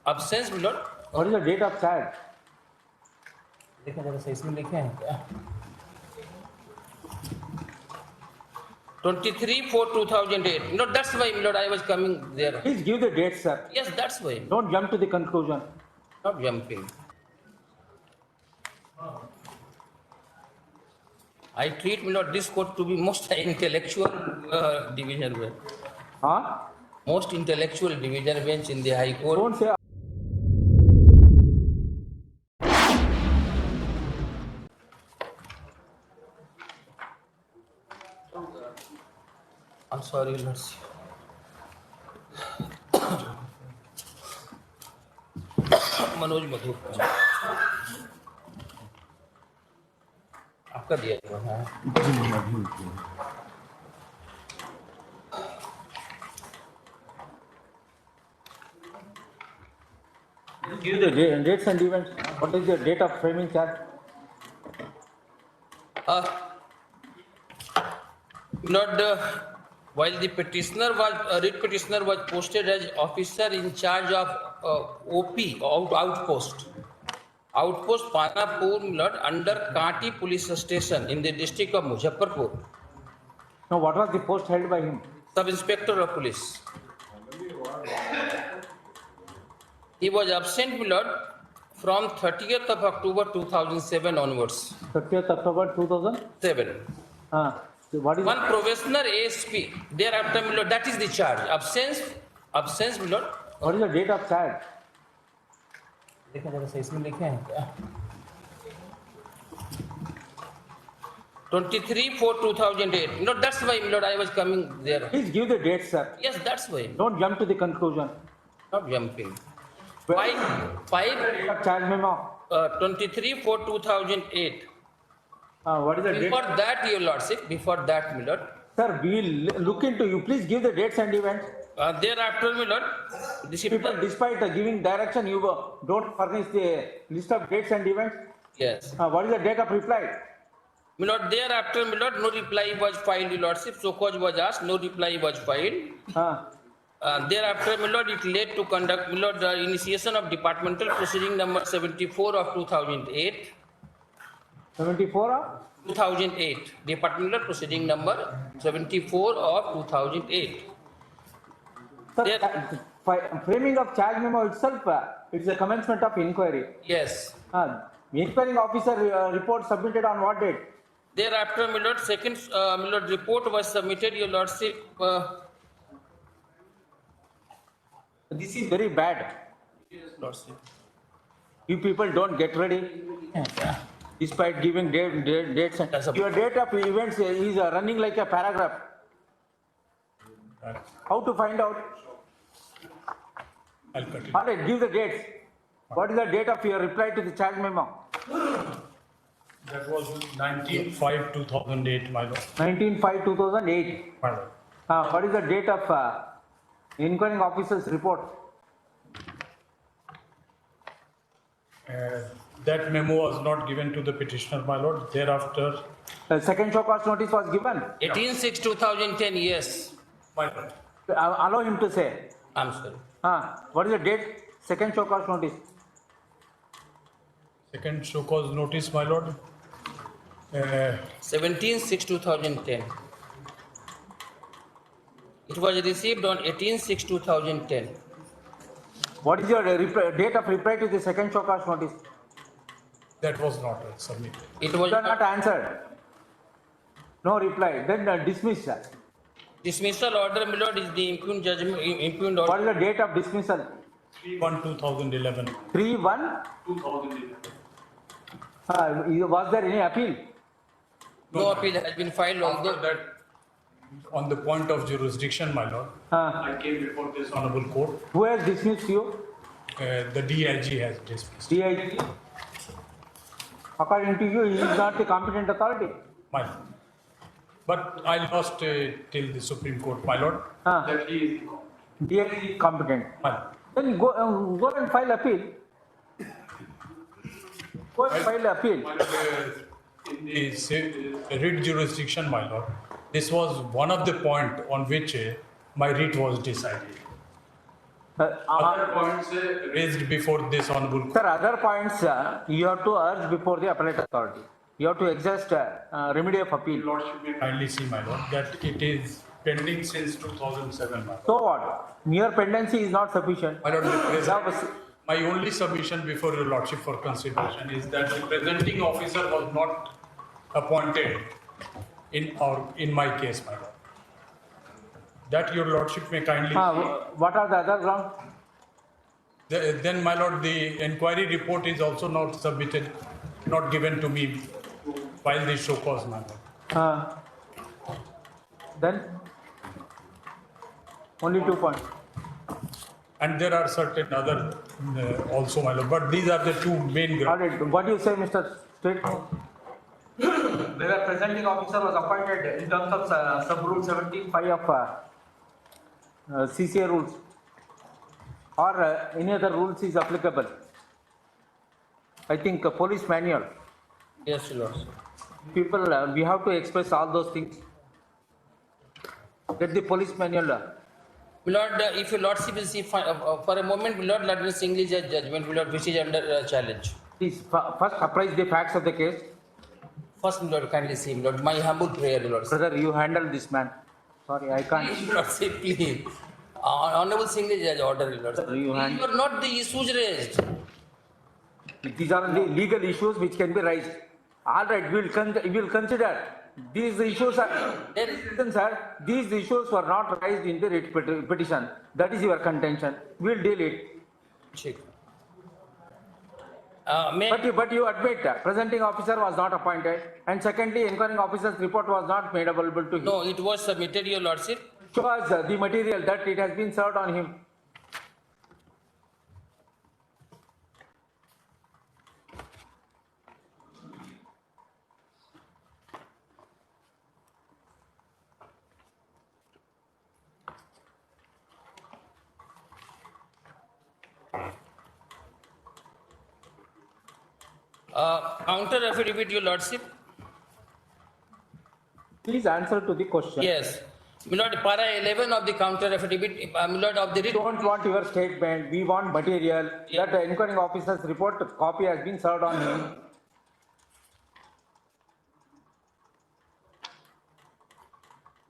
absence, my lord. What is the date of charge? देखा जरा सही इसमें लिखे हैं क्या? 23/4/2008. No, that's why, my lord, I was coming there. Please give the date, sir. Yes, that's why. Don't jump to the conclusion. Not jumping. I treat, my lord, this court to be most intellectual division bench. Huh? Most intellectual division bench in the High Court. Don't say. I'm sorry, Lord. Manoj मधु आपका दिया था हाँ Give the dates and events. What is the date of framing charge? Lord, while the petitioner was writ petitioner was posted as officer in charge of OP outpost Patna, Lord, under Kanti police station in the district of Muzaffarpur. Now, what was the post held by him? Sub Inspector of Police. He was absent, my lord, from 30th of October 2007 onwards. 30th October 2007. So what is one probationer ASP. Thereafter, my lord, that is the charge. Absence, my lord. What is the date of charge? देखा जरा सही इसमें लिखे हैं क्या? 23/4/2008. No, that's why, my lord, I was coming there. Please give the date, sir. Yes, that's why. Don't jump to the conclusion. Not jumping. Five charge memo. 23/4/2008. What is the date? Before that, your lordship. Before that, my lord. Sir, we will look into you. Please give the dates and events. Thereafter, my lord. People, despite giving direction, you don't furnish the list of dates and events. Yes. What is the date of reply? My lord, thereafter, my lord, no reply was filed, your lordship. So cause was asked, no reply was filed. Thereafter, my lord, it led to conduct, my lord, the initiation of departmental proceeding number 74 of 2008. 74 of? 2008. Departmental proceeding number 74 of 2008. Sir, framing of charge memo itself, it's a commencement of inquiry. Yes. Inquiring officer report submitted on what date? Thereafter, my lord, second, my lord, report was submitted, your lordship. This is very bad. Yes, lordship. You people don't get ready. Despite giving dates. Your date of events is running like a paragraph. How to find out? I'll cut it. All right, give the dates. What is the date of your reply to the charge memo? That was 19/5/2008, my lord. 19/5/2008. My lord. What is the date of inquiring officer's report? That memo was not given to the petitioner, my lord. Thereafter, Second show cause notice was given. 18/6/2010, yes. my lord. Allow him to say. I'm sorry. What is the date? Second show cause notice. Second show cause notice, my lord. 17/6/2010. It was received on 18/6/2010. What is your date of reply to the second show cause notice? That was not submitted. It was not answered. No reply. Then dismiss. Dismissal order, my lord, is the impugned judgment, impugned order. What is the date of dismissal? 3/1/2011. 3/1. Was there any appeal? No appeal has been filed, although That, on the point of jurisdiction, my lord, I came before this honorable court. Who has dismissed you? The DIG has dismissed. DIG. According to you, he is not the competent authority. My lord. But I lost till the Supreme Court, my lord. That he is DIG is competent. my lord. Then go and file appeal. Go and file appeal. My lord, in the writ jurisdiction, my lord, this was one of the point on which my writ was decided. Other points raised before this honorable court. Sir, other points you have to urge before the appellate authority. You have to exhaust remedy of appeal. Lordship may kindly see, my lord, that it is pending since 2007, my lord. So what? Mere pendency is not sufficient. My lord, the present- Now, my only submission before your lordship for consideration is that the presenting officer was not appointed in my case, my lord. That your lordship may kindly. what are the other grounds? Then, my lord, the inquiry report is also not submitted, not given to me to file the show cause, my lord. Then only 2 points. And there are certain other also, my lord, but these are the two main grounds. All right. What do you say, Mr. State? Whether presenting officer was appointed in terms of sub-rule 17. Of CCA rules or any other rules is applicable. I think police manual. Yes, Your Lordship. People, we have to express all those things. Get the police manual. My Lord, if your Lordship will see, for a moment, my Lord, let me singly judge judgment, my Lord, which is under challenge. Please first apprise the facts of the case. First, my Lord, kindly see, my Lord, my humble prayer, Your Lordship. Brother, you handle this man. Sorry, I can't. Please, Your Lordship, please. Honorable singly judge order, Your Lordship. You These hand- were not the issues raised. These are the legal issues which can be raised. All right, we will consider. These issues are, listen, sir, these issues were not raised in the writ petition. That is your contention. We'll deal it. Check. But you admit presenting officer was not appointed, and secondly, inquiring officer's report was not made available to him. No, it was submitted, Your Lordship. Show us the material that it has been served on him. Counter affidavit, Your Lordship. Please answer to the question. Yes. My Lord, para 11 of the counter affidavit, my Lord, of the We writ. don't want your statement. We want material that the inquiring officer's report copy has been served on him.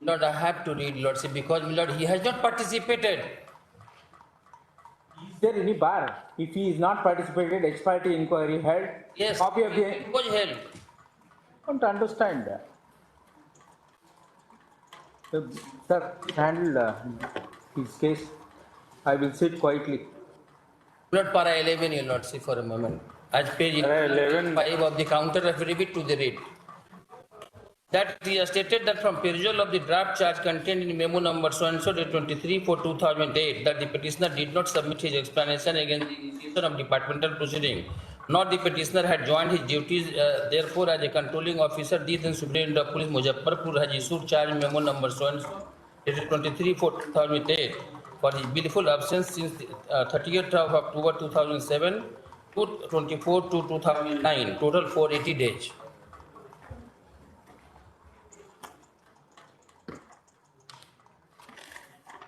Lord, I have to read, Lordship, because, my Lord, he has not participated. Is there any bar? If he is not participated, ex parte inquiry held. Yes. Copy of the. It was held. Don't understand. Sir, handle his case. I will sit quietly. Lord, para 11, Your Lordship, for a moment. As page Para 11. 5 of the counter affidavit to the writ. That he has stated that from perusal of the draft charge contained in memo number so-and-so date 23 for 2008, that the petitioner did not submit his explanation against the initiation of departmental proceeding, nor the petitioner had joined his duties, therefore, as a controlling officer, the then Superintendent of Police Muzaffarpur has issued charge memo number so-and-so dated 23 for 2008 for his willful absence since 30th of October 2007 to 24 to 2009, total 480 days.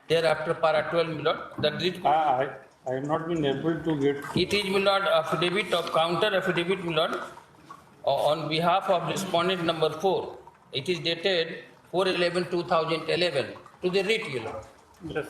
Thereafter, para 12, my Lord, the writ. I have not been able to get. It is, my Lord, affidavit of counter affidavit, my Lord, on behalf of respondent number 4. It is dated 4/11/2011 to the writ, my Lord. Yes.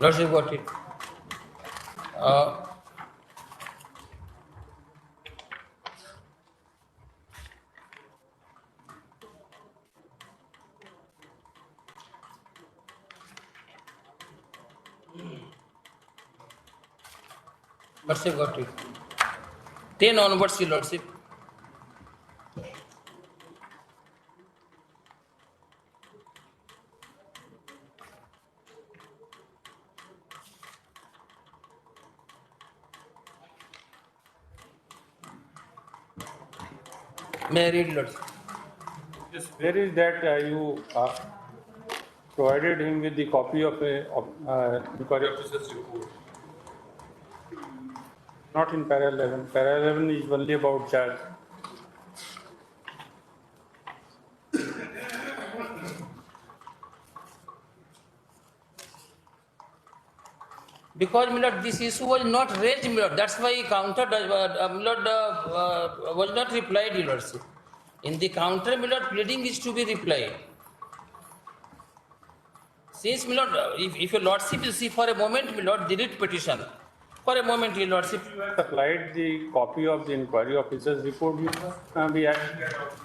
Lordship got it. Lordship got it. 10 onwards, Your Lordship. May I read, Your Lordship? Where is that you provided him with the copy of inquiry officer's report? Not in para 11. Para 11 is only about charge. Because, my lord, this issue was not raised, my lord. That's why counter, my lord, was not replied, Your Lordship. In the counter, my lord, pleading is to be replied. Since, my lord, if Your Lordship will see for a moment, my lord, the writ petition. For a moment, Your Lordship. Supplied the copy of the inquiry officer's report, you must be having that document.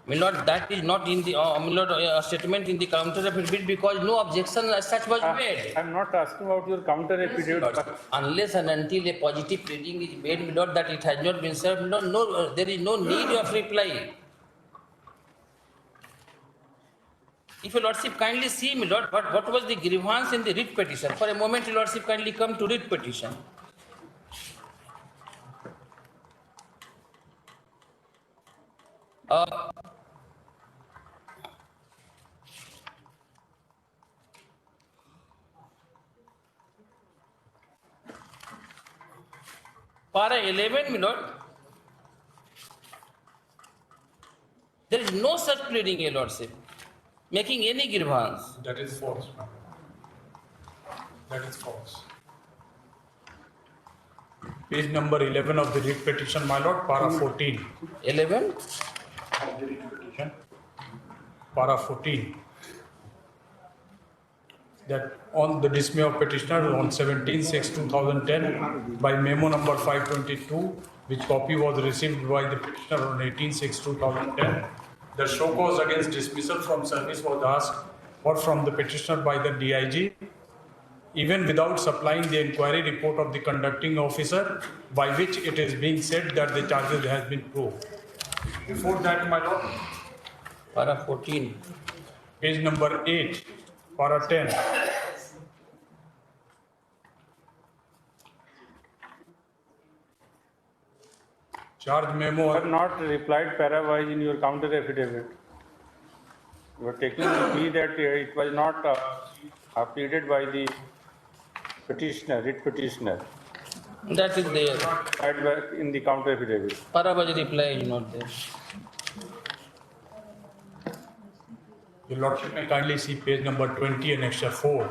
My lord, that is not in the my lord, statement in the counter affidavit because no objection as such was made. I'm not asking about your counter affidavit, but Unless and until a positive pleading is made, my lord, that it has not been served, my lord, no, there is no need of reply. If Your Lordship kindly see, my lord, what was the grievance in the writ petition? For a moment, Your Lordship kindly come to writ petition. Para 11, my lord, there is no such pleading, Your Lordship, making any grievance. That is false, ma'am. That is false. Page number 11 of the writ petition, my lord, para 14. 11? Of the writ petition, para 14. That on the dismay of petitioner on 17/6/2010 by memo number 522, which copy was received by the petitioner on 18/6/2010, the show cause against dismissal from service was asked for from the petitioner by the DIG, even without supplying the inquiry report of the conducting officer, by which it is being said that the charges has been proved. Before that, my lord, Para 14. page number 8, para 10. Charge memo. you have not replied para-wise in your counter affidavit. You are taking the plea that it was not pleaded by the petitioner, writ petitioner, That is there. replied back in the counter affidavit. Parabhaji reply is not there. Your Lordship may kindly see page number 20, annexure 4.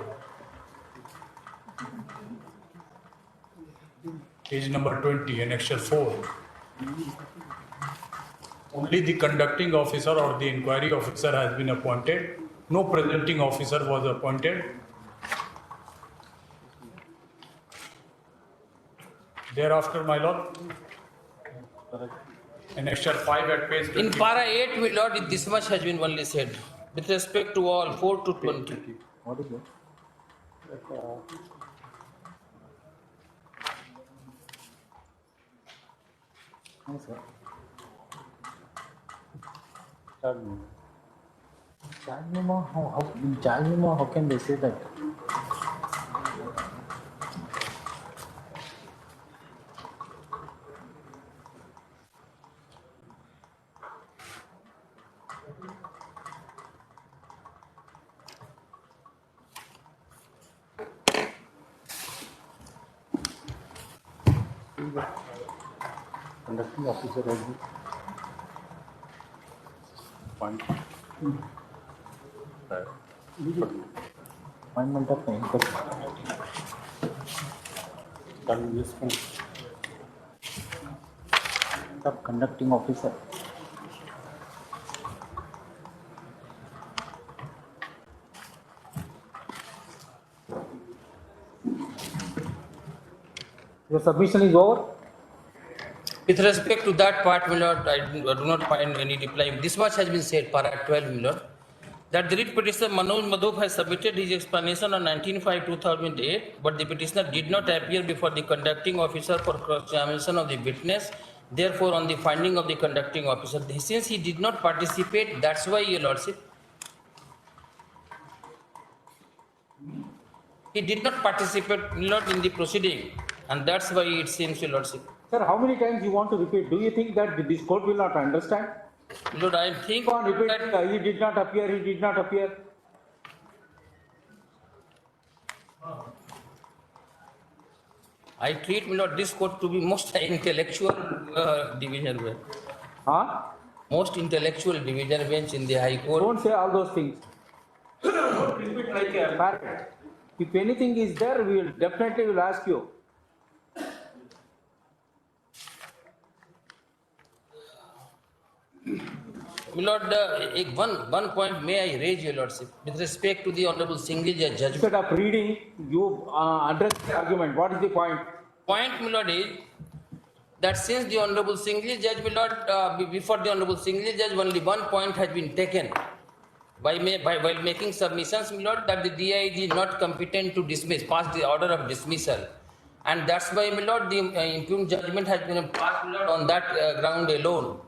Page number 20, annexure 4. Only the conducting officer or the inquiry officer has been appointed. No presenting officer was appointed. Thereafter, my lord, annexure 5 at page In 20. para 8, my lord, this much has been only said. With respect to all, 4 to 20. What is it? No, sir. Charge memo, charge memo, how can they say that? Conducting officer has been appointed. Appointment of conducting officer. Your submission is over? With respect to that part, my lord, I do not find any reply. This much has been said, para 12, my lord, that the writ petitioner Manoj Madhop has submitted his explanation on 19/5/2008, but the petitioner did not appear before the conducting officer for cross-examination of the witness. Therefore, on the finding of the conducting officer, since he did not participate, that's why, your lordship, he did not participate, my lord, in the proceeding, and that's why it seems, your lordship. Sir, how many times you want to repeat? Do you think that this court will not understand? My lord, I think Go on, repeat, that he did not appear, he did not appear. I treat, my lord, this court to be most intellectual division bench. Huh? Most intellectual division bench in the High Court. Don't say all those things. Don't repeat like a parrot. If anything is there, we will definitely will ask you. My lord, one point may I raise, your lordship, with respect to the Honorable Single Judge judgment. Instead of reading, you address the argument. What is the point? Point, my lord, is that since the Honorable Single Judge, my lord, before the Honorable Single Judge, only one point has been taken while making submissions, my lord, that the DIG is not competent to dismiss, pass the order of dismissal. And that's why, my lord, the impugned judgment has been passed, my lord, on that ground alone.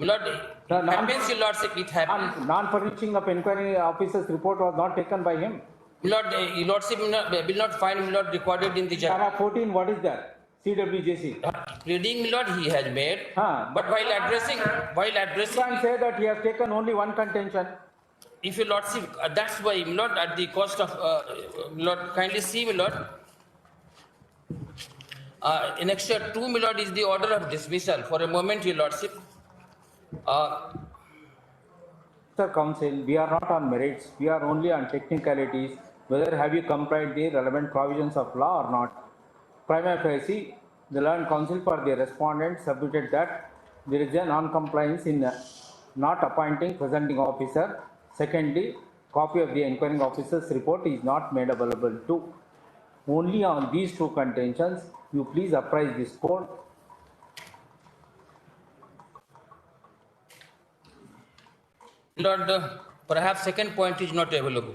My lord, it happens, your lordship, it happens. Non-furnishing of inquiry officer's report was not taken by him. My lord, your lordship will not find, my lord, recorded in the judgment. Para 14, what is that? CWJC. Reading, my lord, he has made, Huh. but while addressing, You can say that he has taken only one contention. if your lordship, that's why, my lord, at the cost of, my lord, kindly see, my lord, in extra 2, my lord, is the order of dismissal. For a moment, your lordship. Sir Counsel, we are not on merits, we are only on technicalities, whether have you complied the relevant provisions of law or not. Prima facie, the learned counsel for the respondent submitted that there is a non-compliance in not appointing presenting officer. Secondly, copy of the inquiring officer's report is not made available to. Only on these two contentions, you please apprise this court. Lord, perhaps second point is not available.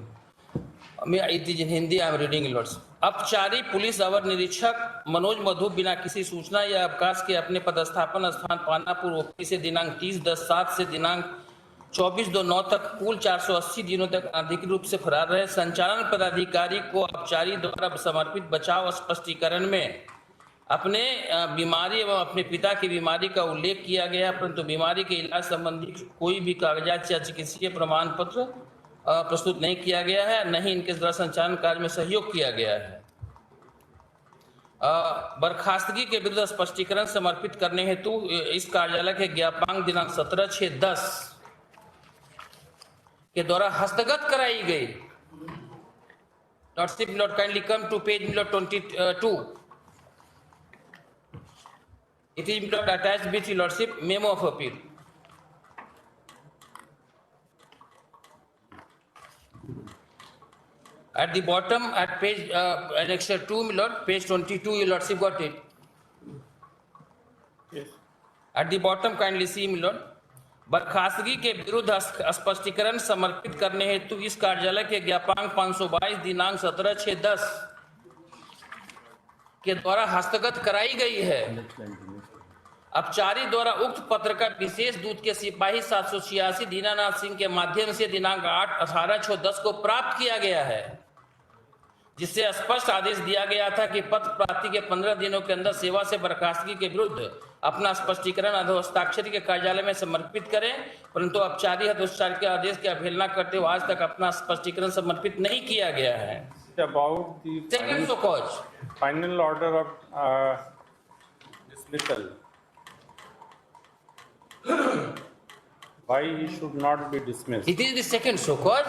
It is in Hindi, I am reading, Lords. अपचारी police अवर निरीक्षक मनोज मधु बिना किसी सूचना या अवकाश के अपने पदस्थापन स्थान पानापुर ओपी से दिनांक 30/10/7 से दिनांक 24/2/9 तक कुल 480 दिनों तक अधिकृत रूप से फरार रहे। संचालन पदाधिकारी को अपचारी द्वारा समर्पित बचाव स्पष्टीकरण में अपने बीमारी एवं अपने पिता की बीमारी का उल्लेख किया गया, परंतु बीमारी के इलाज संबंधी कोई भी कागजात या चिकित्सीय प्रमाण पत्र प्रस्तुत नहीं किया गया है, न ही इनके द्वारा संचालन कार्य में सहयोग किया गया है। बर्खास्तगी के विरुद्ध स्पष्टीकरण समर्पित करने हेतु इस कार्यालय के ज्ञापन दिनांक 17/6/10 के द्वारा हस्तगत कराई गई। Lordship, lord kindly come to page 22. It is attached with your lordship memo of appeal. At the bottom, at page annexure 2, my lord, page 22, your lordship got it. Yes. At the bottom, kindly see, my lord. बर्खास्तगी के विरुद्ध स्पष्टीकरण समर्पित करने हेतु इस कार्यालय के ज्ञापन 522 दिनांक 17/6/10 के द्वारा हस्तगत कराई गई है। अपचारी द्वारा उक्त पत्र का विशेष दूत के सिपाही 786 दीनानाथ सिंह के माध्यम से दिनांक 8/18/10 को प्राप्त किया गया है, जिससे स्पष्ट आदेश दिया गया था कि पत्र प्राप्ति के 15 दिनों के अंदर सेवा से बर्खास्तगी के विरुद्ध अपना स्पष्टीकरण अधोहस्ताक्षरी के कार्यालय में समर्पित करें, परंतु अपचारी हस्तोच्चार के आदेश की अवहेलना करते हुए आज तक अपना स्पष्टीकरण समर्पित नहीं किया गया है। About the second show cause final order of dismissal, why he should not be dismissed? It is the second so-called.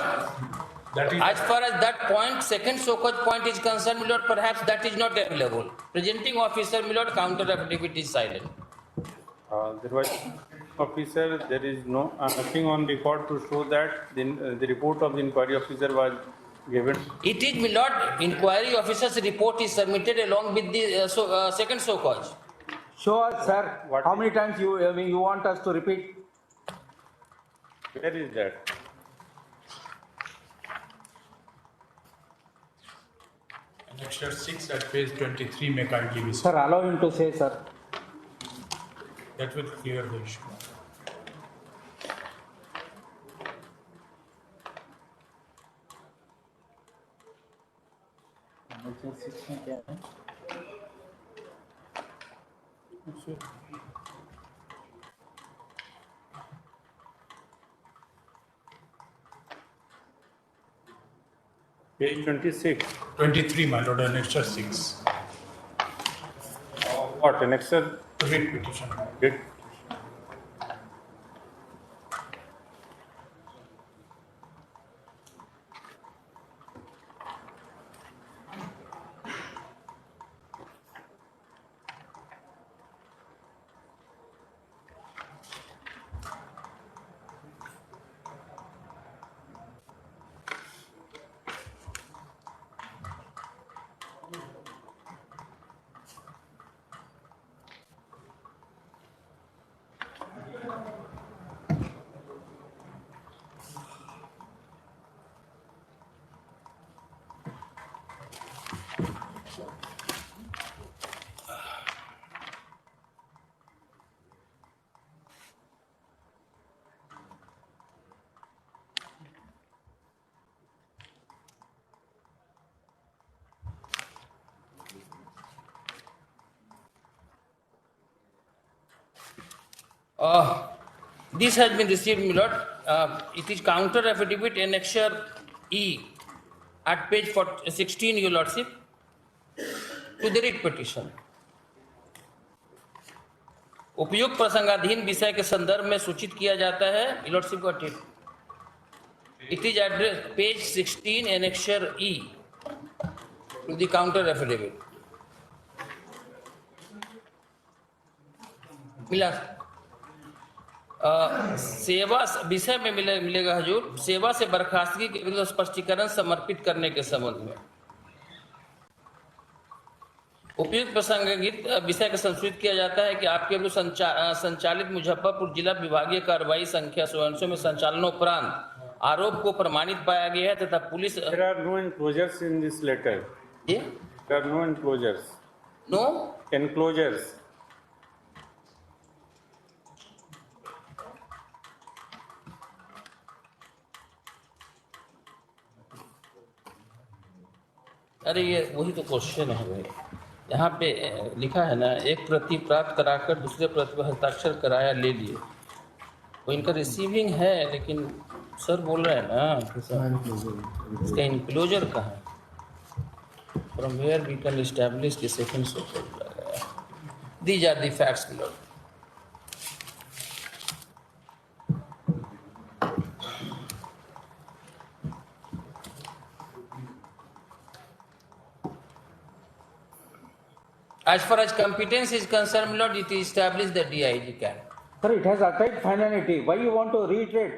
That is, As far as that point, second so-called point is concerned, my lord, perhaps that is not available. Presenting officer, my lord, counter affidavit is silent. There was officer, there is nothing on record to show that the report of the inquiry officer was given. It is, my lord, inquiry officer's report is submitted along with the second so-called. Show us, sir, What how is- many times you want us to repeat? Where is that? annexure 6 at page 23 may kindly be seen. Sir, allow him to say, sir. That will clear the issue. Page 26. 23, my lord, annexure 6. What, annexure? Writ petition. Writ. This has been received, my lord. It is counter affidavit annexure E at page 16, your lordship, to the writ petition. उपयुक्त प्रसंगाधीन विषय के संदर्भ में सूचित किया जाता है, your lordship got it. It is address page 16 annexure E to the counter affidavit. मिला सेवा विषय में मिलेगा हजूर, सेवा से बर्खास्तगी के विरुद्ध स्पष्टीकरण समर्पित करने के संबंध में उपयुक्त प्रसंगित विषय का संशोधित किया जाता है कि आपके विरुद्ध संचालित मुजफ्फरपुर जिला विभागीय कार्रवाई संख्या 100 में संचालनोपरांत आरोप को प्रमाणित पाया गया है तथा police. There are no enclosures in this letter. ये There are no enclosures. No Enclosures. अरे ये वही तो क्वेश्चन है भाई, यहाँ पे लिखा है ना, एक प्रति प्राप्त कराकर दूसरे प्रति पर हस्ताक्षर कराया ले लिए, वो इनका रिसीविंग है, लेकिन सर बोल रहे हैं ना कि सर इसका इनक्लोजर कहाँ है, from where we can establish the second source. These are the facts lord. As far as competence is concerned, my lord, it is established that DIG can. Sir, it has attained finality. Why you want to reiterate?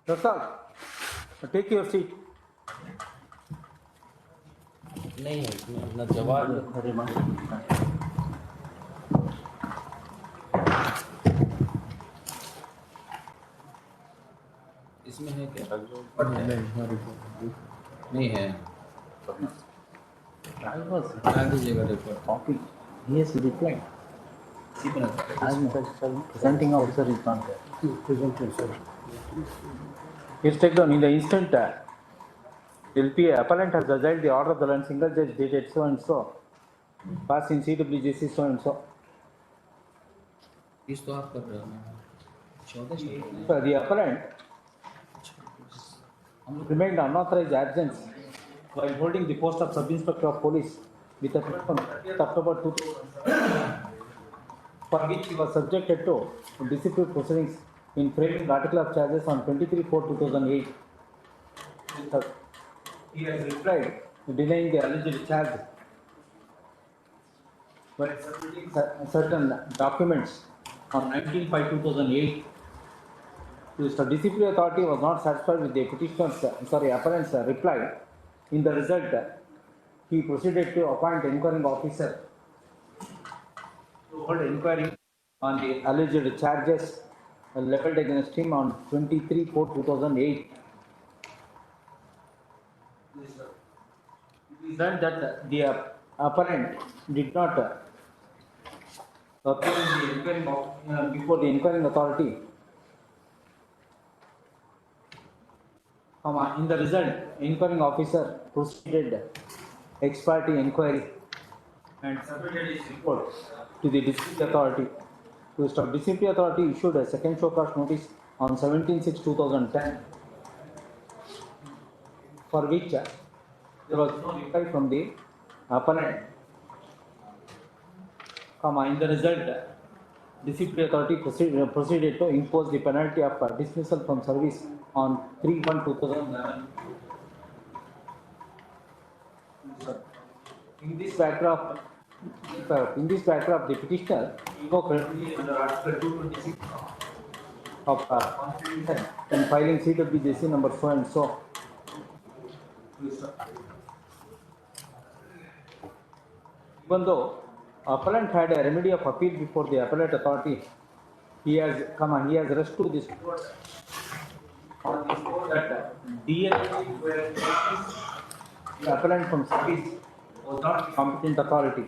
That's all. Take your seat. नहीं है इसमें अपना जवाब। इसमें है क्या? नहीं है। डाल दीजिएगा report. Copy. Yes, he replied. As presenting officer is not there. Please take down in the instant. LPA appellant has adjourned the order of the land single judge dated so and so. Passed in CWGC so and so. इस तो आप कर रहे हो। 14 So the appellant remained unauthorized absence while holding the post of sub-inspector of police with effect from 30th October 2000, for which he was subjected to disciplinary proceedings in framing article of charges on 23/4/2008. He has replied denying the alleged charge by submitting certain documents on 19/5/2008. The disciplinary authority was not satisfied with the petitioner's, appellant's reply. In the result, he proceeded to appoint inquiring officer to hold inquiry on the alleged charges leveled against him on 23/4/2008. Then that the appellant did not appear in the inquiring before the inquiring authority. In the result, inquiring officer proceeded ex parte inquiry and submitted its report to the district authority. The district authority issued a second show cause notice on 17/6/2010, for which there was no reply from the appellant. In the result, disciplinary authority proceeded to impose the penalty of dismissal from service on 3/1/2011. In this backdrop, the petitioner invoked credibility under Article 226 of Constitution in filing CWJC number so and so. Even though appellant had a remedy of appeal before the appellate authority, he has rushed to this court on the score that DLG where the appellant from service was not competent authority.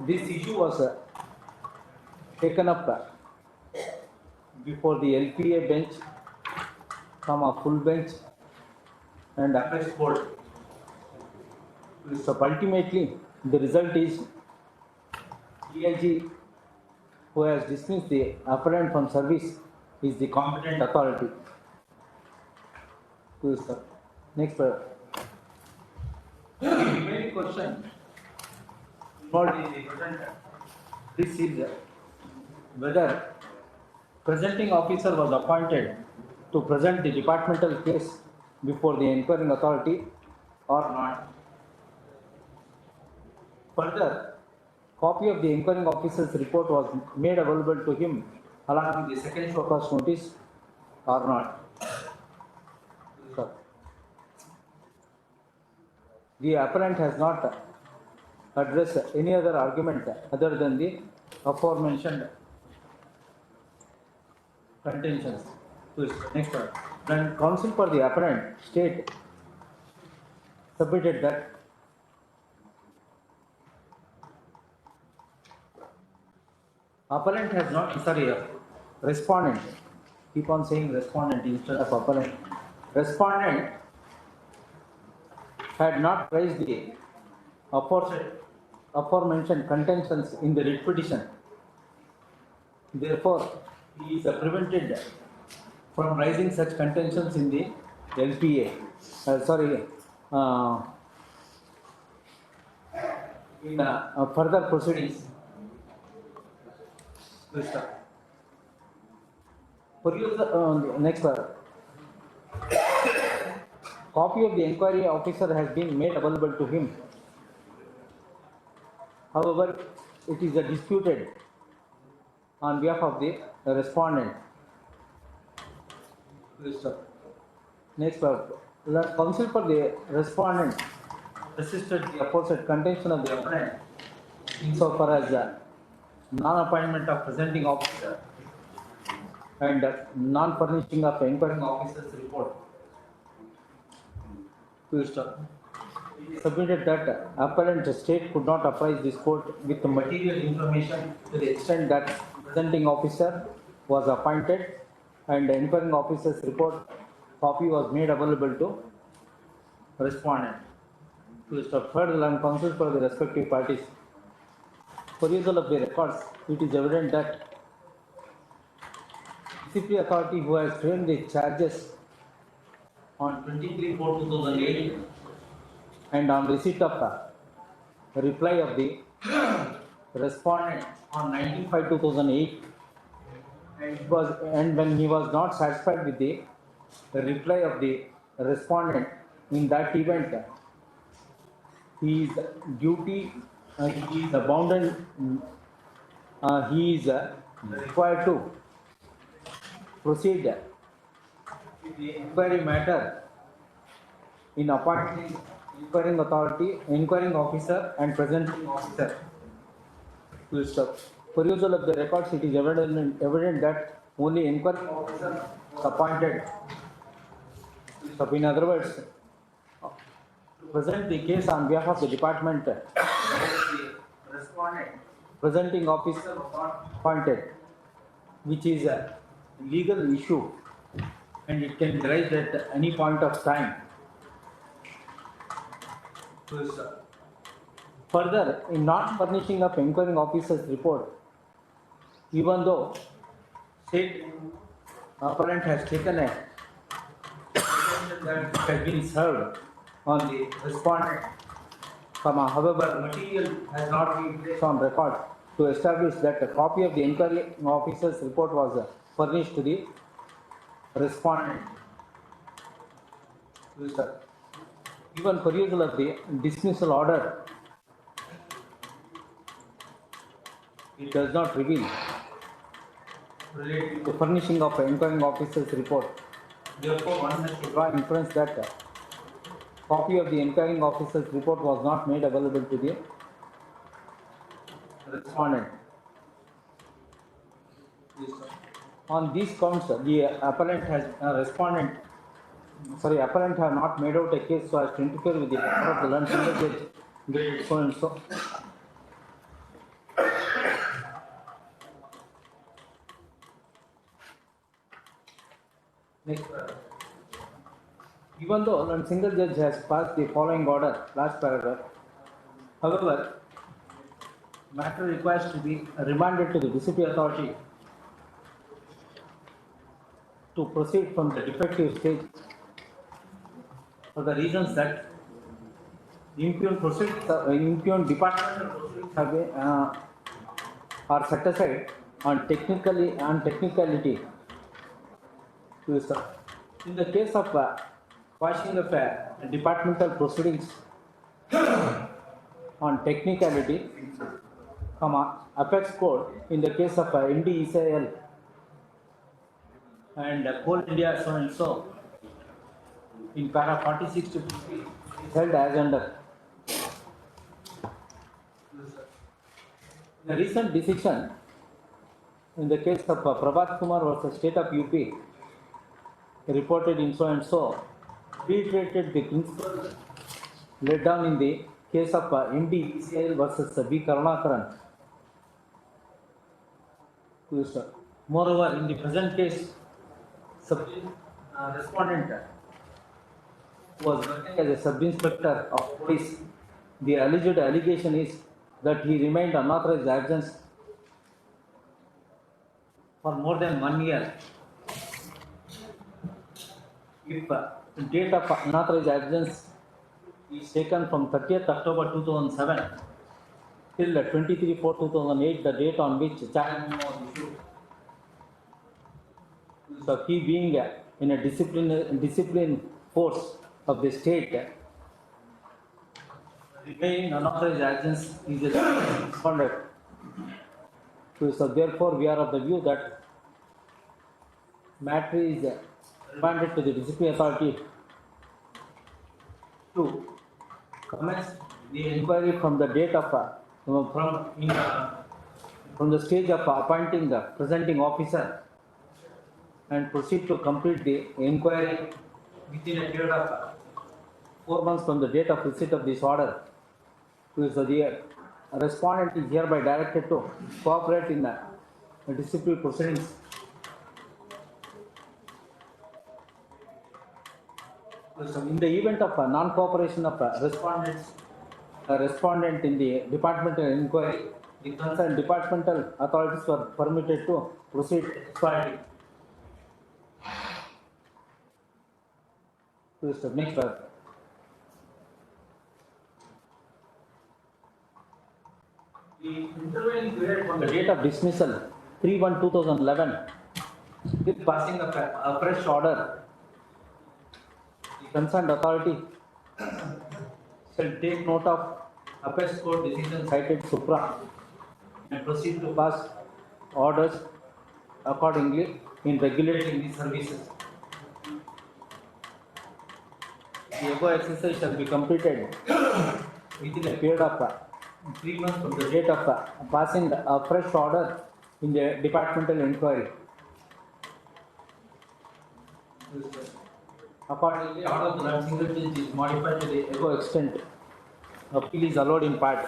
This issue was taken up before the LPA bench, full bench, and appellate court. So ultimately, the result is DLG, who has dismissed the appellant from service, is the competent authority. Next, the remaining question involved in the present. This is whether presenting officer was appointed to present the departmental case before the inquiring authority or not. Further, copy of the inquiring officer's report was made available to him along with the second show cause notice or not. The appellant has not addressed any other argument other than the aforementioned contentions. Next one. Then counsel for the appellant state submitted that appellant has not, respondent, keep on saying respondent instead of appellant. Respondent had not raised the aforementioned contentions in the writ petition. Therefore, he is prevented from raising such contentions in the LPA. In further proceedings. Next. Copy of the inquiry officer has been made available to him. However, it is disputed on behalf of the respondent. Next, counsel for the respondent resisted the aforesaid contention of the appellant insofar as non-appointment of presenting officer and non-furnishing of inquiring officer's report. Submitted that appellant state could not apprise this court with the material information to the extent that presenting officer was appointed and the inquiring officer's report copy was made available to respondent. Further, and counsel for the respective parties. Perusal of the records, it is evident that disciplinary authority who has framed the charges on 23/4/2008 and on receipt of the reply of the respondent on 19/5/2008 and when he was not satisfied with the reply of the respondent, in that event he is he is bound he is required to proceed with the inquiry matter in appointing inquiring authority, inquiring officer and presenting officer. Perusal of the records, it is evident that only inquiring officer was appointed. In other words, to present the case on behalf of the department, the respondent, presenting officer was not appointed, which is a legal issue and it can be raised at any point of time. Further, in not furnishing of inquiring officer's report, even though state appellant has taken a that has been served on the respondent, however, material has not been placed on record to establish that a copy of the inquiry officer's report was furnished to the respondent. Even perusal of the dismissal order, it does not reveal related to furnishing of inquiring officer's report. Therefore, one has to draw inference that a copy of the inquiring officer's report was not made available to the respondent. On these counts, the appellant appellant have not made out a case so as to interfere with the power of the learned single judge, grade so and so. Next. Even though learned single judge has passed the following order, last paragraph, however, matter requires to be remanded to the disciplinary authority to proceed from the defective stage for the reasons that impugn departmental proceedings have been, are set aside on technicality. In the case of quashing of departmental proceedings on technicality, apex code in the case of NDECL and Coal India so and so in para 46 to 50 is held as under. The recent decision in the case of Prabhat Kumar versus State of UP reported in so and so reiterated the principle laid down in the case of NDECL versus B. Karunakaran. Moreover, in the present case, respondent was working as a sub-inspector of police. The alleged allegation is that he remained unauthorized absence for more than 1 year. If date of unauthorized absence is taken from 30th October 2007 till 23/4/2008, the date on which charge was issued. So he being in a discipline force of the state, remaining unauthorized absence is a conduct. So therefore, we are of the view that matter is remanded to the disciplinary authority to commence the inquiry from the date of from the stage of appointing the presenting officer and proceed to complete the inquiry within a period of 4 months from the date of receipt of this order. So the respondent is hereby directed to cooperate in the disciplinary proceedings. So in the event of non-cooperation of respondent in the departmental inquiry, the concerned departmental authorities were permitted to proceed expiry. Next paragraph. The intervening period from the date of dismissal 3/1/2011 with passing of a fresh order, the concerned authority shall take note of apex court decision cited supra and proceed to pass orders accordingly in regulating these services. The above exercise shall be completed within a period of 3 months from the date of passing a fresh order in the departmental inquiry. Accordingly, order of the single judge is modified to the above extent. Appeal is allowed in part.